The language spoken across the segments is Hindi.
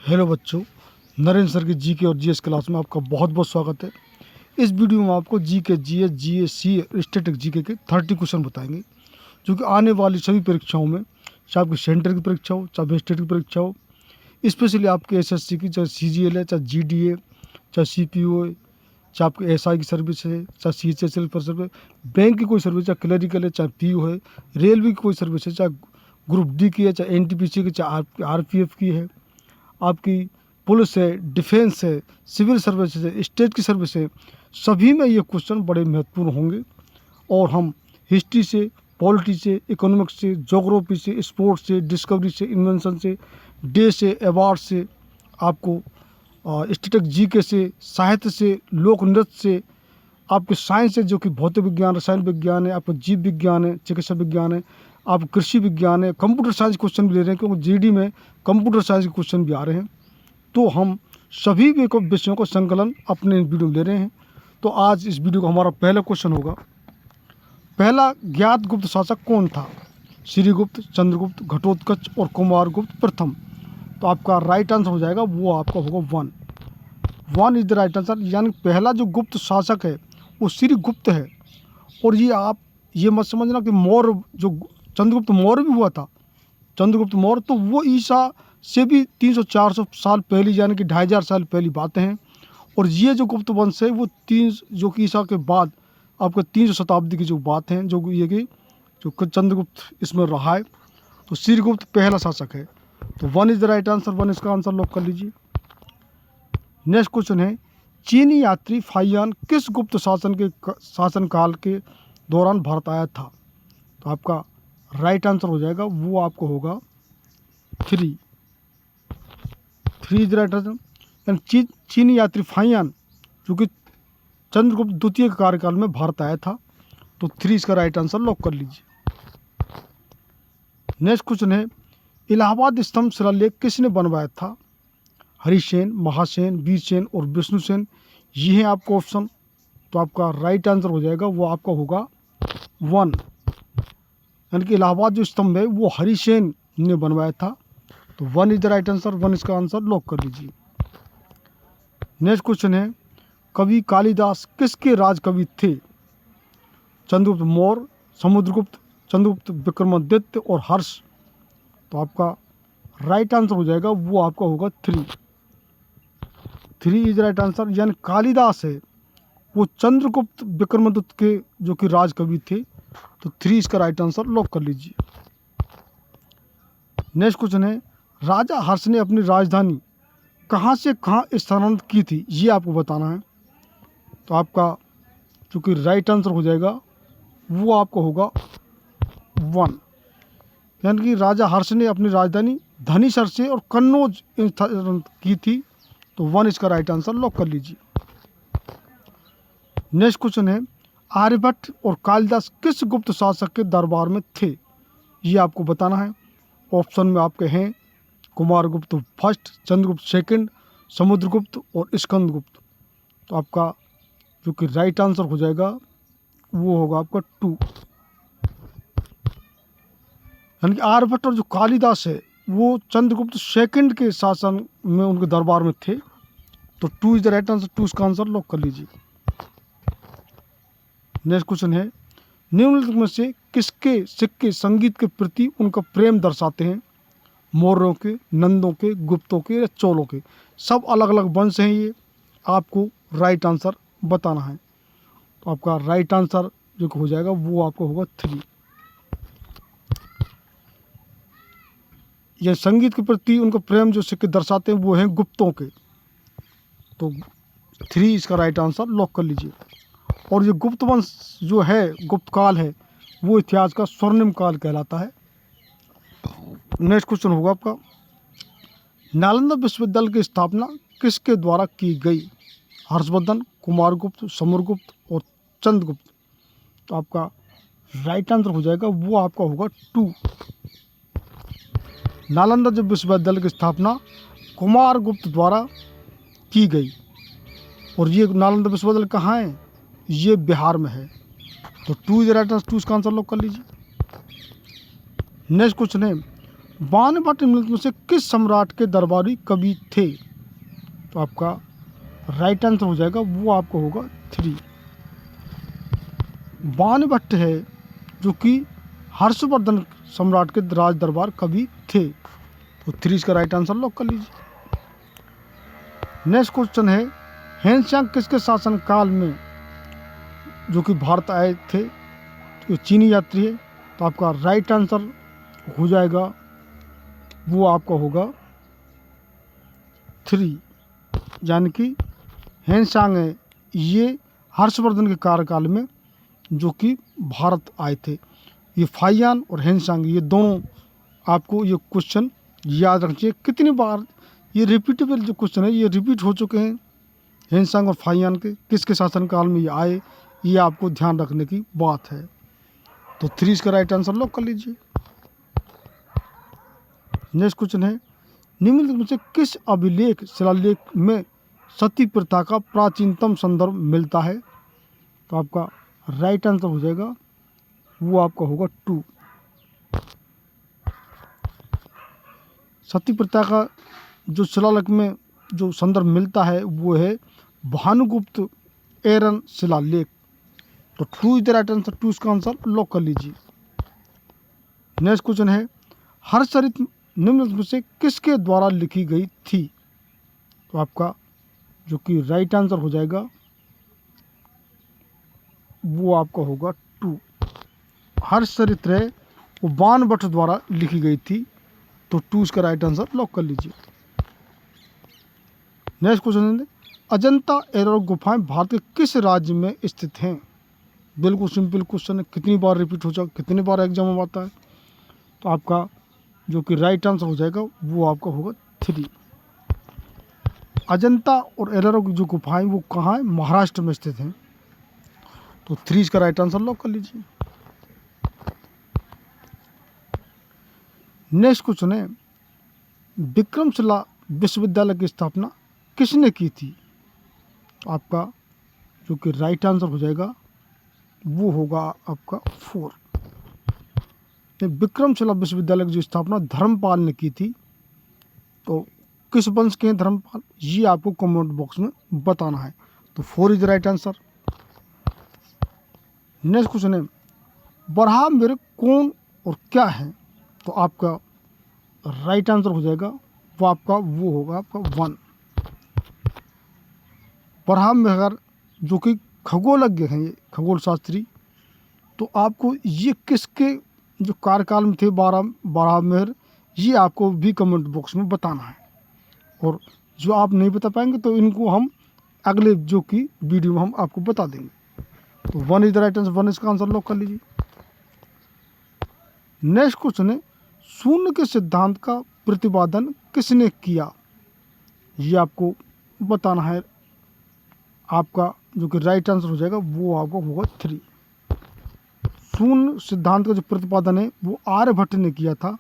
हेलो बच्चों, नरेंद्र सर की जीके और जीएस क्लास में आपका बहुत बहुत स्वागत है। इस वीडियो में आपको जीके, जीएस, जीएस, सी, स्टैटिक जीके के 30 क्वेश्चन बताएंगे जो कि आने वाली सभी परीक्षाओं में, चाहे आपकी सेंटर की परीक्षा हो, चाहे स्टेट की परीक्षा हो, स्पेशली आपके एसएससी की, चाहे सीजीएल है, चाहे जीडीए, चाहे सीपीओ है, चाहे आपके एसआई की सर्विस है, चाहे सीएचएसएल पर सर्विस, बैंक की कोई सर्विस, चाहे क्लरिकल है, चाहे पीओ है, रेलवे की कोई सर्विस है, चाहे ग्रुप डी की है, चाहे एनटीपीसी की, चाहे आरपीएफ की है, आपकी पुलिस है, डिफेंस है, सिविल सर्विस है, स्टेट की सर्विस है, सभी में ये क्वेश्चन बड़े महत्वपूर्ण होंगे। और हम हिस्ट्री से, पॉलिटी से, इकोनॉमिक्स से, ज्योग्राफी से, स्पोर्ट्स से, डिस्कवरी से, इन्वेंशन से, डे से, अवार्ड से, आपको स्टैटिक जीके से, साहित्य से, लोक नृत्य से, आपके साइंस से जो कि भौतिक विज्ञान, रसायन विज्ञान है, आपको जीव विज्ञान है, चिकित्सा विज्ञान है, आप कृषि विज्ञान है, कंप्यूटर साइंस क्वेश्चन भी ले रहे हैं क्योंकि जीडी में कंप्यूटर साइंस के क्वेश्चन भी आ रहे हैं। तो हम सभी विषयों का संकलन अपने वीडियो में ले रहे हैं। तो आज इस वीडियो का हमारा पहला क्वेश्चन होगा, पहला ज्ञात गुप्त शासक कौन था? श्रीगुप्त, चंद्रगुप्त, घटोत्कच और कुमारगुप्त प्रथम। तो आपका राइट आंसर हो जाएगा, वो आपका होगा 1 इज द राइट आंसर। यानी पहला जो गुप्त शासक है वो श्रीगुप्त है। और ये आप ये मत समझना कि मौर्य, जो चंद्रगुप्त मौर्य भी हुआ था, चंद्रगुप्त मौर्य, तो वो ईसा से भी 300-400 साल पहले, यानी कि 2500 साल पहली बातें हैं। और ये जो गुप्त वंश है वो जो कि ईसा के बाद आपका 300 शताब्दी की जो बात हैं, जो ये कि जो चंद्रगुप्त इसमें रहा है। तो श्रीगुप्त पहला शासक है। तो 1 इज द राइट आंसर, 1 इसका आंसर लॉक कर लीजिए। नेक्स्ट क्वेश्चन है, चीनी यात्री फाहियान किस गुप्त शासनकाल के दौरान भारत आया था? तो आपका राइट आंसर हो जाएगा, वो आपको होगा 3 इज राइट आंसर। चीनी यात्री फाहियान जो कि चंद्रगुप्त द्वितीय के कार्यकाल में भारत आया था। तो 3 इसका राइट आंसर लॉक कर लीजिए। नेक्स्ट क्वेश्चन है, इलाहाबाद स्तंभ शिलालेख किसने बनवाया था? हरिसेन, महासेन, वीरसेन और विष्णुसेन, ये हैं आपको ऑप्शन। तो आपका राइट आंसर हो जाएगा, वो आपका होगा 1, यानी कि इलाहाबाद जो स्तंभ है वो हरिसेन ने बनवाया था। तो 1 इज द राइट आंसर, 1 इसका आंसर लॉक कर लीजिए। नेक्स्ट क्वेश्चन है, कवि कालिदास किसके राज कवि थे? चंद्रगुप्त मौर्य, समुद्रगुप्त, चंद्रगुप्त विक्रमादित्य और हर्ष। तो आपका राइट आंसर हो जाएगा, वो आपका होगा 3 इज राइट आंसर। यानी कालिदास है वो चंद्रगुप्त विक्रमादित्य के जो कि राज कवि थे। तो 3 इसका राइट आंसर लॉक कर लीजिए। नेक्स्ट क्वेश्चन है, राजा हर्ष ने अपनी राजधानी कहाँ से कहाँ स्थानांतरित की थी? ये आपको बताना है। तो आपका जो कि राइट आंसर हो जाएगा, वो आपका होगा 1, यानी कि राजा हर्ष ने अपनी राजधानी धनीसर से और कन्नौज स्थानांतरित की थी। तो 1 इसका राइट आंसर लॉक कर लीजिए। नेक्स्ट क्वेश्चन है, आर्यभट्ट और कालिदास किस गुप्त शासक के दरबार में थे? ये आपको बताना है। ऑप्शन में आपके हैं कुमारगुप्त फर्स्ट, चंद्रगुप्त सेकंड, समुद्रगुप्त और स्कंदगुप्त। तो आपका जो कि राइट आंसर हो जाएगा, वो होगा आपका 2, यानी कि आर्यभट्ट और जो कालिदास है वो चंद्रगुप्त सेकंड के शासन में उनके दरबार में थे। तो 2 इज द राइट आंसर, 2 इसका आंसर लॉक कर लीजिए। नेक्स्ट क्वेश्चन है, निम्नलिखित में से किसके सिक्के संगीत के प्रति उनका प्रेम दर्शाते हैं? मौर्यों के, नंदों के, गुप्तों के या चोलों के? सब अलग अलग वंश हैं, ये आपको राइट आंसर बताना है। तो आपका राइट आंसर जो हो जाएगा, वो आपका होगा 3। यह संगीत के प्रति उनका प्रेम जो सिक्के दर्शाते हैं वो हैं गुप्तों के। तो 3 इसका राइट आंसर लॉक कर लीजिए। और ये गुप्त वंश जो है, गुप्त काल है, वो इतिहास का स्वर्णिम काल कहलाता है। नेक्स्ट क्वेश्चन होगा आपका, नालंदा विश्वविद्यालय की स्थापना किसके द्वारा की गई? हर्षवर्धन, कुमारगुप्त, समुद्रगुप्त और चंद्रगुप्त। तो आपका राइट आंसर हो जाएगा, वो आपका होगा 2। नालंदा जो विश्वविद्यालय की स्थापना कुमारगुप्त द्वारा की गई। और ये नालंदा विश्वविद्यालय कहाँ है? ये बिहार में है। तो 2 इज राइट आंसर, 2 इसका आंसर लॉक कर लीजिए। नेक्स्ट क्वेश्चन है, बाणभट्ट निम्नलिखित में से किस सम्राट के दरबारी कवि थे? तो आपका राइट आंसर हो जाएगा, वो आपका होगा 3। बाणभट्ट है जो कि हर्षवर्धन सम्राट के राज दरबार कवि थे। तो 3 इसका राइट आंसर लॉक कर लीजिए। नेक्स्ट क्वेश्चन है, हेनसांग किसके शासन काल में जो कि भारत आए थे? तो चीनी यात्री है। तो आपका राइट आंसर हो जाएगा, वो आपका होगा 3, यानी कि हेनसांग है, ये हर्षवर्धन के कार्यकाल में जो कि भारत आए थे। ये फाहियान और हेनसांग ये दोनों आपको ये क्वेश्चन याद रखना चाहिए। कितनी बार ये रिपीटेबल जो क्वेश्चन है ये रिपीट हो चुके हैं, हेनसांग और फाहियान के किसके शासनकाल में ये आए, ये आपको ध्यान रखने की बात है। तो 3 इसका राइट आंसर लॉक कर लीजिए। नेक्स्ट क्वेश्चन है, निम्नलिखित में से किस अभिलेख शिलालेख में सती प्रथा का प्राचीनतम संदर्भ मिलता है? तो आपका राइट आंसर हो जाएगा, वो आपका होगा 2। सती प्रथा का जो शिलालेख में जो संदर्भ मिलता है वो है भानुगुप्त एरन शिलालेख। तो 2 इज द राइट आंसर, 2 इसका आंसर लॉक कर लीजिए। नेक्स्ट क्वेश्चन है, हर्षचरित निम्नलिखित में से किसके द्वारा लिखी गई थी? तो आपका जो कि राइट आंसर हो जाएगा, वो आपका होगा 2। हर्षचरित है वो बाणभट्ट द्वारा लिखी गई थी। तो 2 इसका राइट आंसर लॉक कर लीजिए। नेक्स्ट क्वेश्चन है, अजंता एलोरा गुफाएं भारत के किस राज्य में स्थित हैं? बिल्कुल सिंपल क्वेश्चन है, कितनी बार रिपीट हो जाएगा, कितनी बार एग्जाम में आता है। तो आपका जो कि राइट आंसर हो जाएगा, वो आपका होगा 3। अजंता और एलोरा की जो गुफाएं वो कहाँ है? महाराष्ट्र में स्थित हैं। तो 3 इसका राइट आंसर लॉक कर लीजिए। नेक्स्ट क्वेश्चन है, विक्रमशिला विश्वविद्यालय की स्थापना किसने की थी? तो आपका जो कि राइट आंसर हो जाएगा, वो होगा आपका 4। विक्रमशिला विश्वविद्यालय की जो स्थापना धर्मपाल ने की थी। तो किस वंश के हैं धर्मपाल, ये आपको कमेंट बॉक्स में बताना है। तो 4 is the right answer. Next question है, बरहामवीर कौन और क्या है? तो आपका राइट आंसर हो जाएगा, वो होगा आपका 1। बरहामवीर जो कि खगोलज्ञ हैं, ये खगोल शास्त्री। तो आपको ये किसके जो कार्यकाल में थे बरहामवीर, ये आपको भी कमेंट बॉक्स में बताना है। और जो आप नहीं बता पाएंगे तो इनको हम अगले जो कि वीडियो में हम आपको बता देंगे। तो 1 इज द राइट आंसर, 1 इसका आंसर लॉक कर लीजिए। नेक्स्ट क्वेश्चन है, शून्य के सिद्धांत का प्रतिपादन किसने किया? ये आपको बताना है। आपका जो कि राइट आंसर हो जाएगा, वो आपको होगा 3। शून्य सिद्धांत का जो प्रतिपादन है वो आर्यभट्ट ने किया था।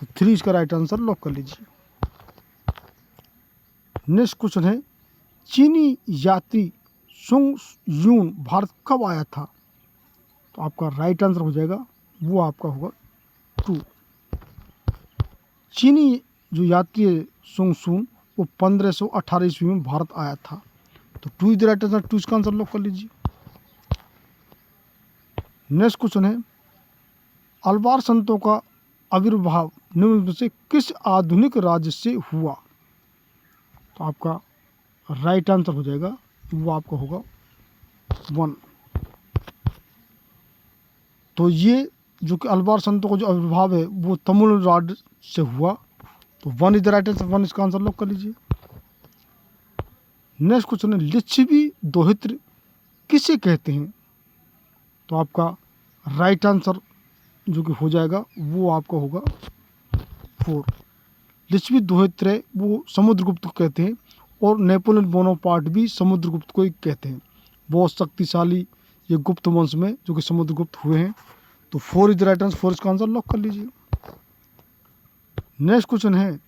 तो 3 इसका राइट आंसर लॉक कर लीजिए। नेक्स्ट क्वेश्चन है, चीनी यात्री सुंग यून भारत कब आया था? तो आपका राइट आंसर हो जाएगा, वो आपका होगा 2। चीनी जो यात्री है सुंग यून, वो 1518 ईस्वी में भारत आया था। तो 2 इज द राइट आंसर, 2 इसका आंसर लॉक कर लीजिए। नेक्स्ट क्वेश्चन है, अलवार संतों का आविर्भाव निम्न में से किस आधुनिक राज्य से हुआ? तो आपका राइट आंसर हो जाएगा, वो आपका होगा 1। तो ये जो कि अलवार संतों का जो आविर्भाव है वो तमिलनाडु से हुआ। तो 1 इज द राइट आंसर, 1 इसका आंसर लॉक कर लीजिए। नेक्स्ट क्वेश्चन है, लिच्छवी दोहित्र किसे कहते हैं? तो आपका राइट आंसर जो कि हो जाएगा, वो आपका होगा 4। लिच्छवी दोहित्र वो समुद्रगुप्त को कहते हैं, और नेपोलियन बोनापार्ट भी समुद्रगुप्त को ही कहते हैं। बहुत शक्तिशाली ये गुप्त वंश में जो कि समुद्रगुप्त हुए हैं। तो 4 इज द राइट आंसर, 4 इसका आंसर लॉक कर लीजिए। नेक्स्ट क्वेश्चन है,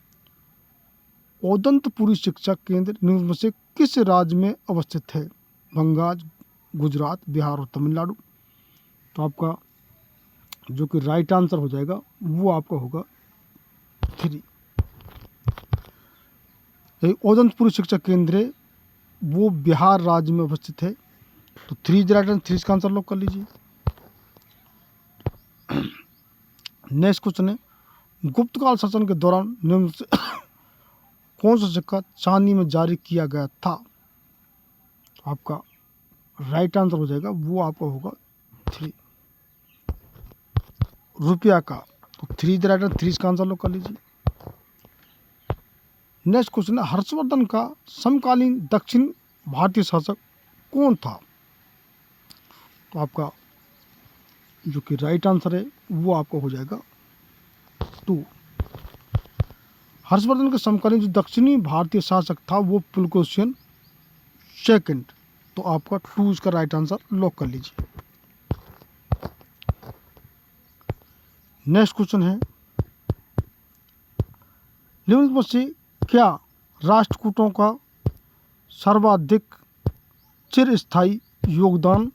औदंतपुरी शिक्षा केंद्र निम्न में से किस राज्य में अवस्थित है? बंगाल, गुजरात, बिहार और तमिलनाडु। तो आपका जो कि राइट आंसर हो जाएगा, वो आपका होगा 3। ओदंतपुरी शिक्षा केंद्र है, वो बिहार राज्य में अवस्थित है। तो 3 इज राइट आंसर, 3 इसका आंसर लॉक कर लीजिए। नेक्स्ट क्वेश्चन है, गुप्त काल शासन के दौरान निम्न से कौन सा सिक्का चांदी में जारी किया गया था? तो आपका राइट आंसर हो जाएगा, वो आपका होगा 3 रुपया का। तो 3 इज राइट आंसर, 3 इसका आंसर लॉक कर लीजिए। नेक्स्ट क्वेश्चन है, हर्षवर्धन का समकालीन दक्षिण भारतीय शासक कौन था? तो आपका जो कि राइट आंसर है वो आपका हो जाएगा 2। हर्षवर्धन के समकालीन जो दक्षिणी भारतीय शासक था वो पुलकेशिन सेकंड। तो आपका 2 इसका राइट आंसर लॉक कर लीजिए। नेक्स्ट क्वेश्चन है, निम्न में से क्या राष्ट्रकूटों का सर्वाधिक चिरस्थायी योगदान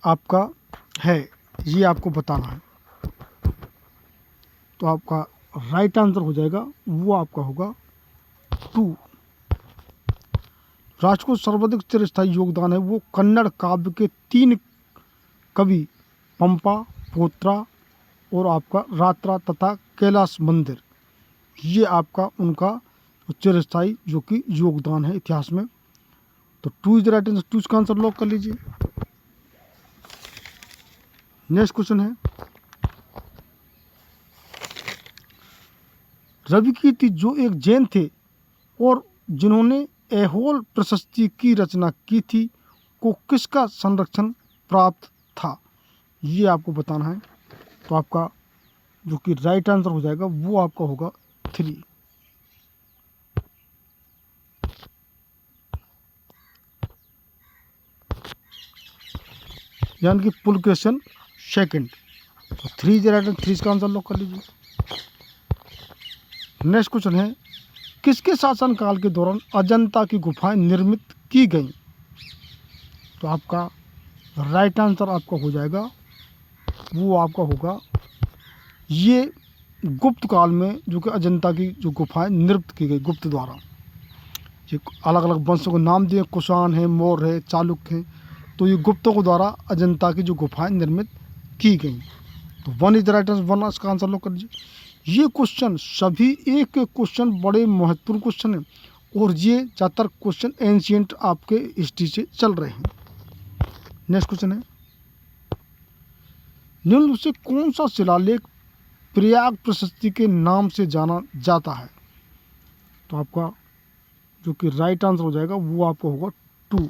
आपका है? ये आपको बताना है। तो आपका राइट आंसर हो जाएगा, वो आपका होगा 2। राष्ट्रकूट सर्वाधिक चिरस्थायी योगदान है वो कन्नड़ काव्य के 3 कवि पंपा, पोत्रा और आपका रात्रा तथा कैलाश मंदिर। ये आपका उनका चिरस्थायी जो कि योगदान है इतिहास में। तो 2 इज राइट आंसर, 2 इसका आंसर लॉक कर लीजिए। नेक्स्ट क्वेश्चन है, रवि कीर्ति जो एक जैन थे और जिन्होंने ऐहोल प्रशस्ति की रचना की थी को किसका संरक्षण प्राप्त था? ये आपको बताना है। तो आपका जो कि राइट आंसर हो जाएगा वो आपका होगा 3। यानी कि पुलकेशिन सेकंड। तो 3 इज राइट आंसर, 3 इसका आंसर लॉक कर लीजिए। नेक्स्ट क्वेश्चन है, किसके शासनकाल के दौरान अजंता की गुफाएं निर्मित की गईं? तो आपका राइट आंसर आपका हो जाएगा, वो आपका होगा, ये गुप्त काल में जो कि अजंता की जो गुफाएं निर्मित की गई गुप्त द्वारा। ये अलग अलग वंशों के नाम दिए, कुषाण है, मौर्य है, चालुक्य है। तो ये गुप्तों के द्वारा अजंता की जो गुफाएं निर्मित की गई। तो 1 इज राइट आंसर, 1 इसका आंसर लॉक कर दीजिए। ये क्वेश्चन सभी एक क्वेश्चन बड़े महत्वपूर्ण क्वेश्चन है और ये ज़्यादातर क्वेश्चन एंशियंट आपके हिस्ट्री से चल रहे हैं। नेक्स्ट क्वेश्चन है, निम्न में से कौन सा शिलालेख प्रयाग प्रशस्ति के नाम से जाना जाता है? तो आपका जो कि राइट आंसर हो जाएगा वो आपका होगा 2।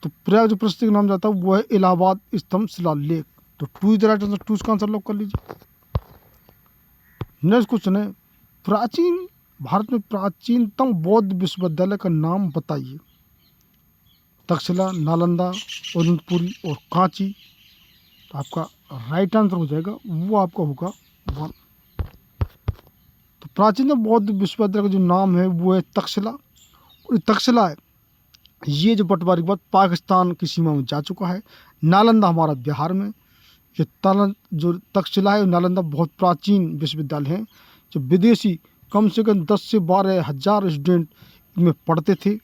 तो प्रयाग जो प्रशस्ति का नाम जाता है वो है इलाहाबाद स्तंभ शिलालेख। तो 2 इज राइट आंसर, 2 इसका आंसर लॉक कर लीजिए। नेक्स्ट क्वेश्चन है, प्राचीन भारत में प्राचीनतम बौद्ध विश्वविद्यालय का नाम बताइए। तक्षशिला, नालंदा, ओदंतपुरी और कांची। तो आपका राइट आंसर हो जाएगा वो आपका होगा 1। तो प्राचीनतम बौद्ध विश्वविद्यालय का जो नाम है वो है तक्षशिला। और तक्षशिला है ये जो बंटवारे के बाद पाकिस्तान की सीमा में जा चुका है। नालंदा हमारा बिहार में। ये जो तक्षशिला है नालंदा बहुत प्राचीन विश्वविद्यालय है जो विदेशी कम से कम 10 से 12 हज़ार स्टूडेंट में पढ़ते थे।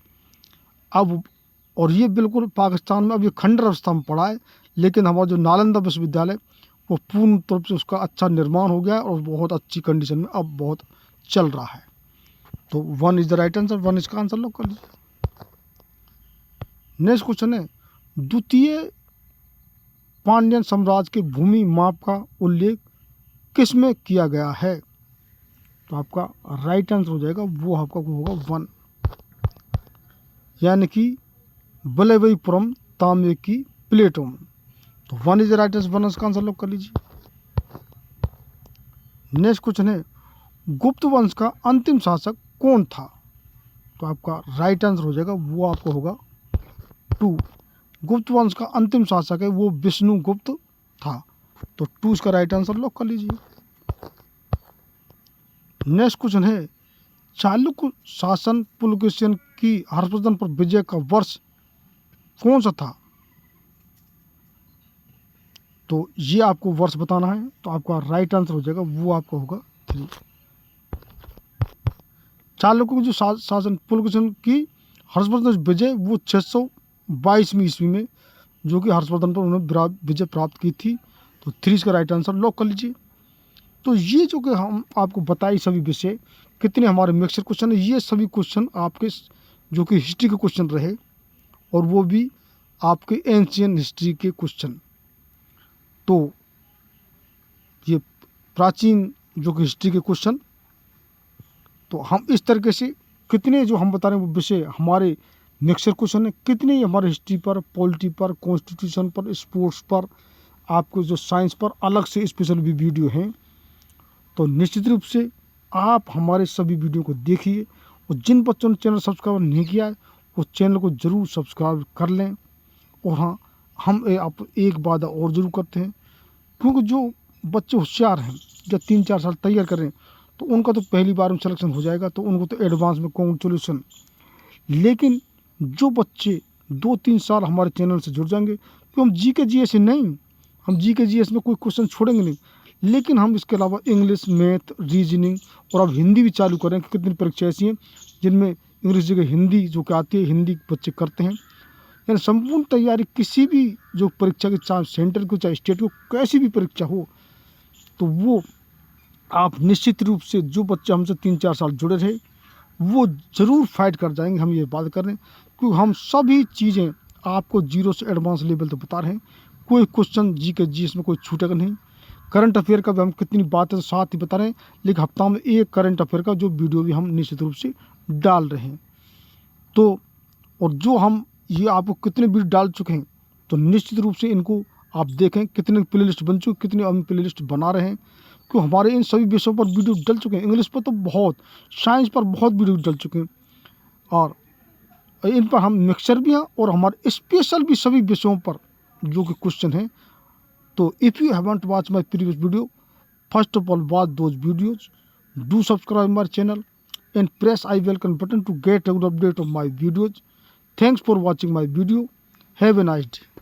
अब और ये बिल्कुल पाकिस्तान में अब ये खंडर अवस्था में पड़ा है, लेकिन हमारा जो नालंदा विश्वविद्यालय वो पूर्ण तौर से उसका अच्छा निर्माण हो गया है और बहुत अच्छी कंडीशन में अब बहुत चल रहा है। तो 1 इज द राइट आंसर, 1 इसका आंसर लॉक कर लीजिए। नेक्स्ट क्वेश्चन है, द्वितीय पांड्यन साम्राज्य के भूमि माप का उल्लेख किस में किया गया है? तो आपका राइट आंसर हो जाएगा वो आपका होगा 1, यानी कि बलवईपुरम तांबे की प्लेटों में। तो 1 इज राइट आंसर, 1 इसका आंसर लॉक कर लीजिए। नेक्स्ट क्वेश्चन है, गुप्त वंश का अंतिम शासक कौन था? तो आपका राइट आंसर हो जाएगा वो आपको होगा 2। गुप्त वंश का अंतिम शासक है वो विष्णुगुप्त था। तो 2 इसका राइट आंसर लॉक कर लीजिए। नेक्स्ट क्वेश्चन है, चालुक्य शासन पुलकेशिन की हर्षवर्धन पर विजय का वर्ष कौन सा था? तो ये आपको वर्ष बताना है, तो आपका राइट आंसर हो जाएगा, वो आपका होगा 3। चालुक्यों की जो शासन पुलकेशन की हर्षवर्धन विजय वो 622वीं ईस्वी में, जो कि हर्षवर्धन पर उन्होंने विजय प्राप्त की थी। तो 3 इसका राइट आंसर लॉक कर लीजिए। तो ये जो कि हम आपको बताई सभी विषय कितने हमारे मिक्सर क्वेश्चन है, ये सभी क्वेश्चन आपके जो कि हिस्ट्री के क्वेश्चन रहे, और वो भी आपके एंशियन हिस्ट्री के क्वेश्चन। तो ये प्राचीन जो कि हिस्ट्री के क्वेश्चन, तो हम इस तरीके से कितने जो हम बता रहे हैं वो विषय हमारे मिक्सर क्वेश्चन है, कितने हमारे हिस्ट्री पर, पॉलिटी पर, कॉन्स्टिट्यूशन पर, स्पोर्ट्स पर, आपको जो साइंस पर अलग से स्पेशल भी वीडियो हैं। तो निश्चित रूप से आप हमारे सभी वीडियो को देखिए, और जिन बच्चों ने चैनल सब्सक्राइब नहीं किया है वो चैनल को ज़रूर सब्सक्राइब कर लें। और हाँ, हम आप एक वादा और ज़रूर करते हैं, क्योंकि जो बच्चे होशियार हैं जब 3-4 साल तैयार करें तो उनका तो पहली बार में सिलेक्शन हो जाएगा, तो उनको तो एडवांस में कॉन्ग्रेचुलेसन। लेकिन जो बच्चे 2-3 साल हमारे चैनल से जुड़ जाएंगे, तो हम जीके जीएस से नहीं, हम जीके जीएस में कोई क्वेश्चन छोड़ेंगे नहीं, लेकिन हम इसके अलावा इंग्लिश, मैथ, रीजनिंग और अब हिंदी भी चालू करें। कितनी परीक्षा ऐसी हैं जिनमें इंग्लिश जगह हिंदी जो कि आती है, हिंदी बच्चे करते हैं। यानी संपूर्ण तैयारी किसी भी जो परीक्षा के, चाहे सेंटर को चाहे स्टेट को, कैसी भी परीक्षा हो, तो वो आप निश्चित रूप से जो बच्चे हमसे 3-4 साल जुड़े रहे वो ज़रूर फाइट कर जाएंगे। हम ये बात कर रहे हैं क्योंकि हम सभी चीज़ें आपको जीरो से एडवांस लेवल तक बता रहे हैं। कोई क्वेश्चन जी के जीएस में कोई छूटेगा नहीं। करंट अफेयर का भी हम कितनी बातें साथ ही बता रहे हैं, लेकिन हफ्ता में एक करंट अफेयर का जो वीडियो भी हम निश्चित रूप से डाल रहे हैं। तो और जो हम ये आपको कितने वीडियो डाल चुके हैं, तो निश्चित रूप से इनको आप देखें कितने प्लेलिस्ट बन चुके, कितने हम प्लेलिस्ट बना रहे हैं, क्यों हमारे इन सभी विषयों पर वीडियो डल चुके हैं। इंग्लिश पर तो बहुत, साइंस पर बहुत वीडियो डल चुके हैं, और इन पर हम मिक्सर भी हैं और हमारे स्पेशल भी सभी विषयों पर जो कि क्वेश्चन हैं। तो if you haven't watch my previous video, first of all watch those videos, do subscribe my channel and press I welcome button to get regular update of my videos. Thanks for watching my video. Have a nice day.